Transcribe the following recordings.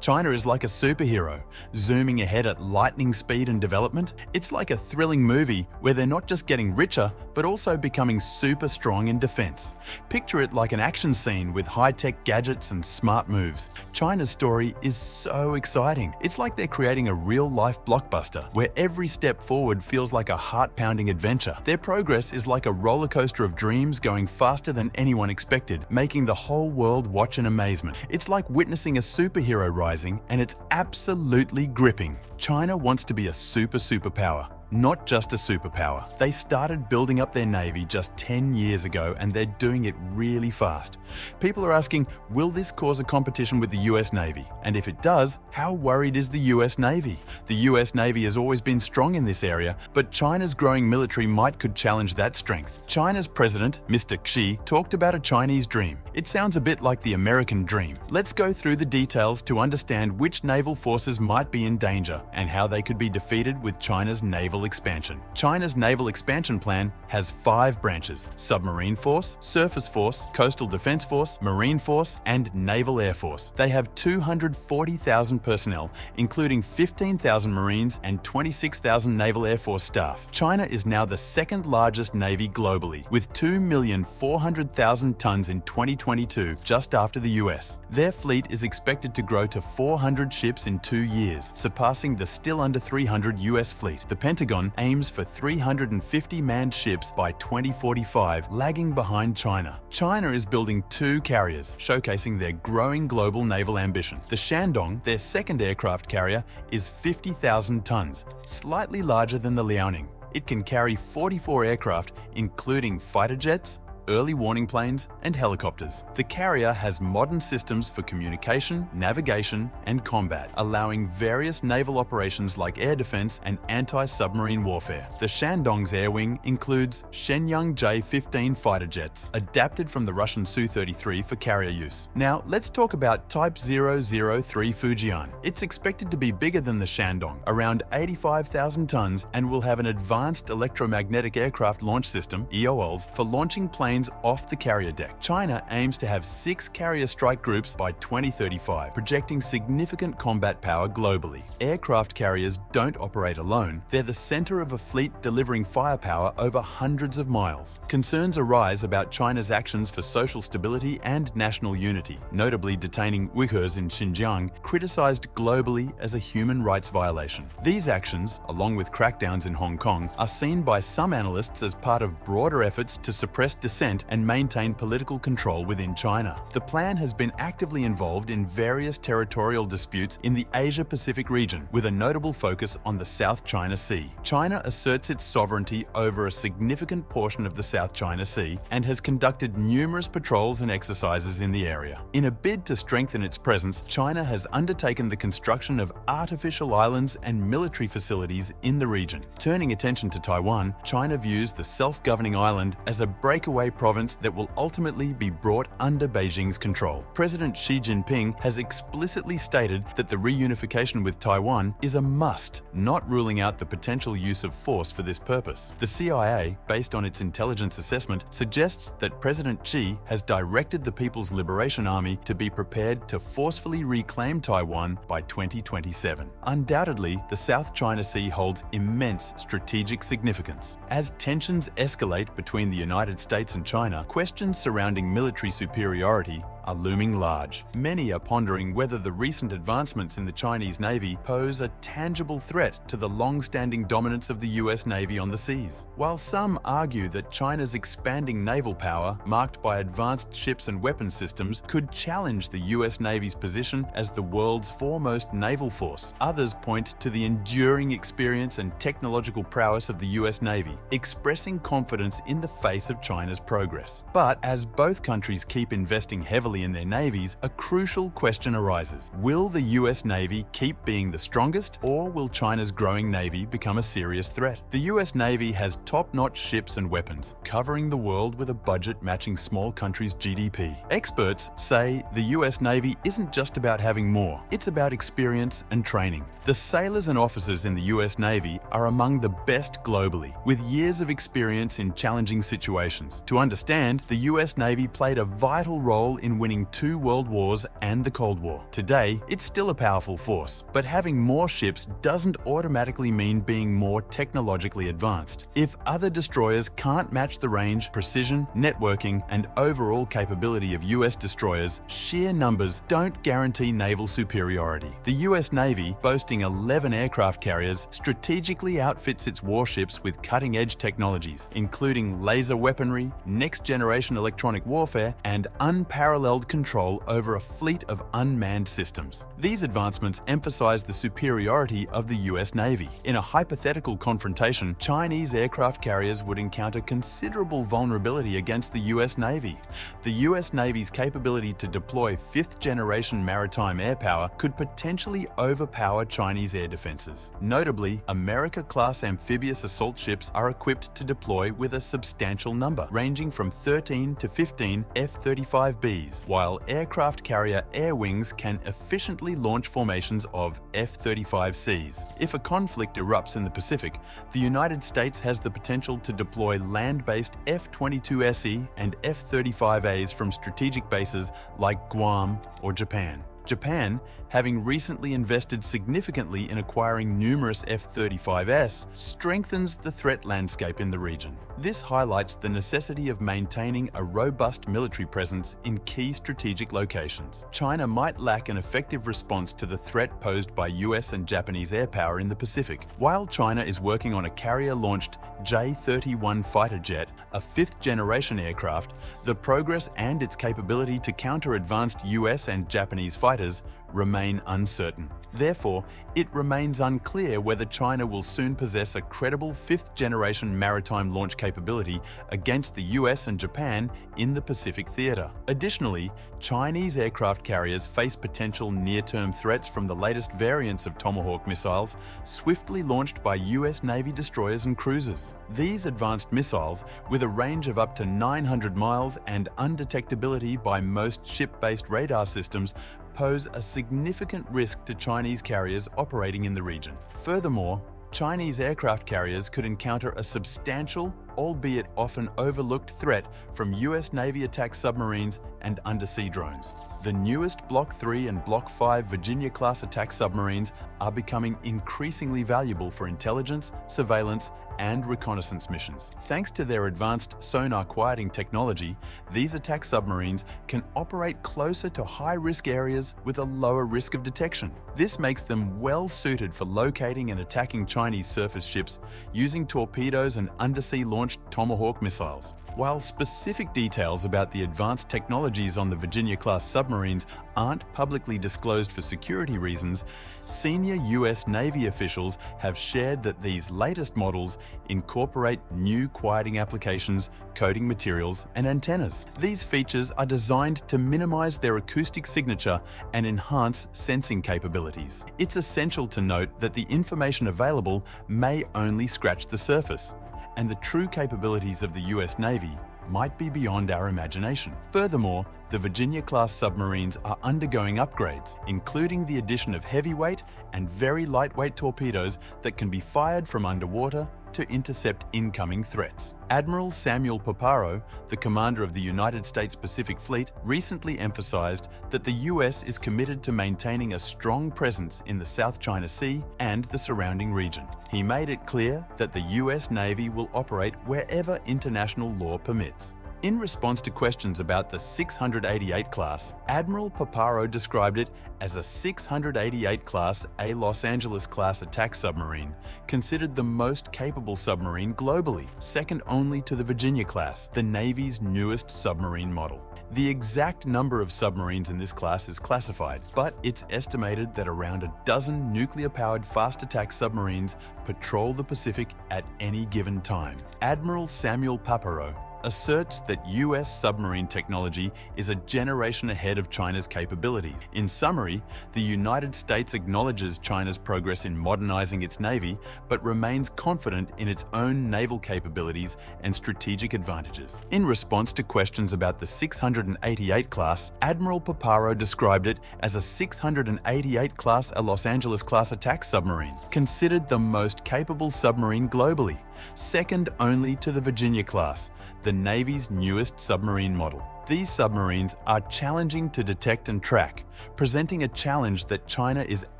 China is like a superhero, zooming ahead at lightning speed and development. It's like a thrilling movie where they're not just getting richer, but also becoming super strong in defense. Picture it like an action scene with high-tech gadgets and smart moves. China's story is so exciting. It's like they're creating a real-life blockbuster where every step forward feels like a heart-pounding adventure. Their progress is like a roller coaster of dreams going faster than anyone expected, making the whole world watch in amazement. It's like witnessing a superhero rising, and it's absolutely gripping. China wants to be a superpower. Not just a superpower. They started building up their navy just 10 years ago, and they're doing it really fast. People are asking, will this cause a competition with the US Navy? And if it does, how worried is the US Navy? The US Navy has always been strong in this area, but China's growing military might could challenge that strength. China's president, Mr. Xi, talked about a Chinese dream. It sounds a bit like the American dream. Let's go through the details to understand which naval forces might be in danger and how they could be defeated with China's naval expansion. China's naval expansion plan has 5 branches: submarine force, surface force, coastal defense force, marine force, and naval air force. They have 240,000 personnel, including 15,000 Marines and 26,000 Naval Air Force staff. China is now the second largest navy globally, with 2,400,000 tons in 2022, just after the US. Their fleet is expected to grow to 400 ships in 2 years, surpassing the still under 300 US fleet. The Pentagon aims for 350 manned ships by 2045, lagging behind China. China is building 2 carriers, showcasing their growing global naval ambition. The Shandong, their second aircraft carrier, is 50,000 tons, slightly larger than the Liaoning. It can carry 44 aircraft, including fighter jets, early warning planes, and helicopters. The carrier has modern systems for communication, navigation, and combat, allowing various naval operations like air defense and anti-submarine warfare. The Shandong's air wing includes Shenyang J-15 fighter jets, adapted from the Russian Su-33 for carrier use. Now, let's talk about Type 003 Fujian. It's expected to be bigger than the Shandong, around 85,000 tons, and will have an advanced electromagnetic aircraft launch system, EOLs, for launching planes off the carrier deck. China aims to have 6 carrier strike groups by 2035, projecting significant combat power globally. Aircraft carriers don't operate alone. They're the center of a fleet delivering firepower over hundreds of miles. Concerns arise about China's actions for social stability and national unity, notably detaining Uyghurs in Xinjiang, criticized globally as a human rights violation. These actions, along with crackdowns in Hong Kong, are seen by some analysts as part of broader efforts to suppress dissent and maintain political control within China. The plan has been actively involved in various territorial disputes in the Asia-Pacific region, with a notable focus on the South China Sea. China asserts its sovereignty over a significant portion of the South China Sea and has conducted numerous patrols and exercises in the area. In a bid to strengthen its presence, China has undertaken the construction of artificial islands and military facilities in the region. Turning attention to Taiwan, China views the self-governing island as a breakaway province that will ultimately be brought under Beijing's control. President Xi Jinping has explicitly stated that the reunification with Taiwan is a must, not ruling out the potential use of force for this purpose. The CIA, based on its intelligence assessment, suggests that President Xi has directed the People's Liberation Army to be prepared to forcefully reclaim Taiwan by 2027. Undoubtedly, the South China Sea holds immense strategic significance. As tensions escalate between the United States and China, questions surrounding military superiority are looming large. Many are pondering whether the recent advancements in the Chinese Navy pose a tangible threat to the long-standing dominance of the US Navy on the seas. While some argue that China's expanding naval power, marked by advanced ships and weapons systems, could challenge the US Navy's position as the world's foremost naval force, others point to the enduring experience and technological prowess of the US Navy, expressing confidence in the face of China's progress. But as both countries keep investing heavily in their navies, a crucial question arises. Will the US Navy keep being the strongest, or will China's growing navy become a serious threat? The US Navy has top-notch ships and weapons, covering the world with a budget matching small countries' GDP. Experts say the US Navy isn't just about having more, it's about experience and training. The sailors and officers in the US Navy are among the best globally, with years of experience in challenging situations. To understand, the US Navy played a vital role in winning 2 world wars and the Cold War. Today, it's still a powerful force, but having more ships doesn't automatically mean being more technologically advanced. If other destroyers can't match the range, precision, networking, and overall capability of US destroyers, sheer numbers don't guarantee naval superiority. The US Navy, boasting 11 aircraft carriers, strategically outfits its warships with cutting-edge technologies, including laser weaponry, next-generation electronic warfare, and unparalleled control over a fleet of unmanned systems. These advancements emphasize the superiority of the US Navy. In a hypothetical confrontation, Chinese aircraft carriers would encounter considerable vulnerability against the US Navy. The US Navy's capability to deploy 5th-generation maritime air power could potentially overpower Chinese air defenses. Notably, America-class amphibious assault ships are equipped to deploy with a substantial number, ranging from 13 to 15 F-35Bs, while aircraft carrier air wings can efficiently launch formations of F-35Cs. If a conflict erupts in the Pacific, the United States has the potential to deploy land-based F-22SE and F-35As from strategic bases like Guam or Japan. Japan, having recently invested significantly in acquiring numerous F-35S, strengthens the threat landscape in the region. This highlights the necessity of maintaining a robust military presence in key strategic locations. China might lack an effective response to the threat posed by US and Japanese air power in the Pacific. While China is working on a carrier-launched J-31 fighter jet, a 5th-generation aircraft, the progress and its capability to counter advanced US and Japanese fighters remain uncertain. Therefore, it remains unclear whether China will soon possess a credible 5th-generation maritime launch capability against the US and Japan in the Pacific theater. Additionally, Chinese aircraft carriers face potential near-term threats from the latest variants of Tomahawk missiles, swiftly launched by US Navy destroyers and cruisers. These advanced missiles, with a range of up to 900 miles and undetectability by most ship-based radar systems, pose a significant risk to Chinese carriers operating in the region. Furthermore, Chinese aircraft carriers could encounter a substantial, albeit often overlooked threat from US Navy attack submarines and undersea drones. The newest Block 3 and Block 5 Virginia-class attack submarines are becoming increasingly valuable for intelligence, surveillance, and reconnaissance missions. Thanks to their advanced sonar quieting technology, these attack submarines can operate closer to high-risk areas with a lower risk of detection. This makes them well suited for locating and attacking Chinese surface ships using torpedoes and undersea launched Tomahawk missiles. While specific details about the advanced technologies on the Virginia-class submarines aren't publicly disclosed for security reasons, senior US Navy officials have shared that these latest models incorporate new quieting applications, coating materials, and antennas. These features are designed to minimize their acoustic signature and enhance sensing capabilities. It's essential to note that the information available may only scratch the surface, and the true capabilities of the US Navy might be beyond our imagination. Furthermore, the Virginia-class submarines are undergoing upgrades, including the addition of heavyweight and very lightweight torpedoes that can be fired from underwater to intercept incoming threats. Admiral Samuel Paparo, the commander of the United States Pacific Fleet, recently emphasized that the US is committed to maintaining a strong presence in the South China Sea and the surrounding region. He made it clear that the US Navy will operate wherever international law permits. In response to questions about the 688 class, Admiral Paparo described it as a 688 class A Los Angeles class attack submarine, considered the most capable submarine globally, second only to the Virginia class, the Navy's newest submarine model. The exact number of submarines in this class is classified, but it's estimated that around a dozen nuclear-powered fast attack submarines patrol the Pacific at any given time. Admiral Samuel Paparo asserts that US submarine technology is a generation ahead of China's capabilities. In summary, the United States acknowledges China's progress in modernizing its navy, but remains confident in its own naval capabilities and strategic advantages. In response to questions about the 688 class, Admiral Paparo described it as a 688 class a Los Angeles class attack submarine, considered the most capable submarine globally, second only to the Virginia class, the Navy's newest submarine model. These submarines are challenging to detect and track, presenting a challenge that China is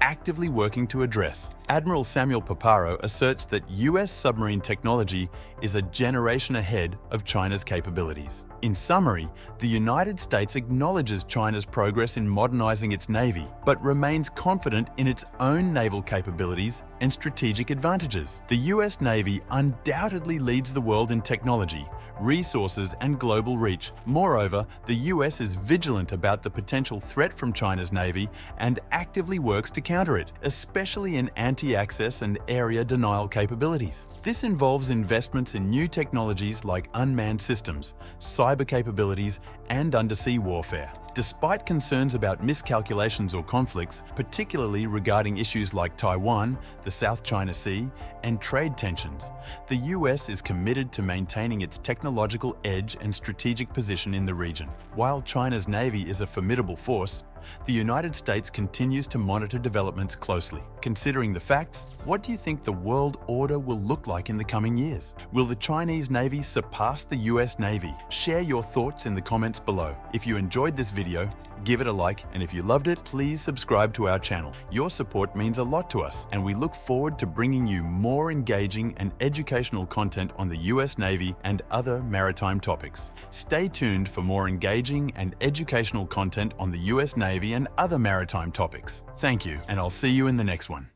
actively working to address. Admiral Samuel Paparo asserts that US submarine technology is a generation ahead of China's capabilities. In summary, the United States acknowledges China's progress in modernizing its navy, but remains confident in its own naval capabilities and strategic advantages. The US Navy undoubtedly leads the world in technology, resources, and global reach. Moreover, the US is vigilant about the potential threat from China's Navy and actively works to counter it, especially in anti-access and area denial capabilities. This involves investments in new technologies like unmanned systems, cyber capabilities, and undersea warfare. Despite concerns about miscalculations or conflicts, particularly regarding issues like Taiwan, the South China Sea, and trade tensions, the US is committed to maintaining its technological edge and strategic position in the region. While China's Navy is a formidable force, the United States continues to monitor developments closely. Considering the facts, what do you think the world order will look like in the coming years? Will the Chinese Navy surpass the US Navy? Share your thoughts in the comments below. If you enjoyed this video, give it a like, and if you loved it, please subscribe to our channel. Your support means a lot to us, and we look forward to bringing you more engaging and educational content on the US Navy and other maritime topics. Stay tuned for more engaging and educational content on the US Navy and other maritime topics. Thank you, and I'll see you in the next one.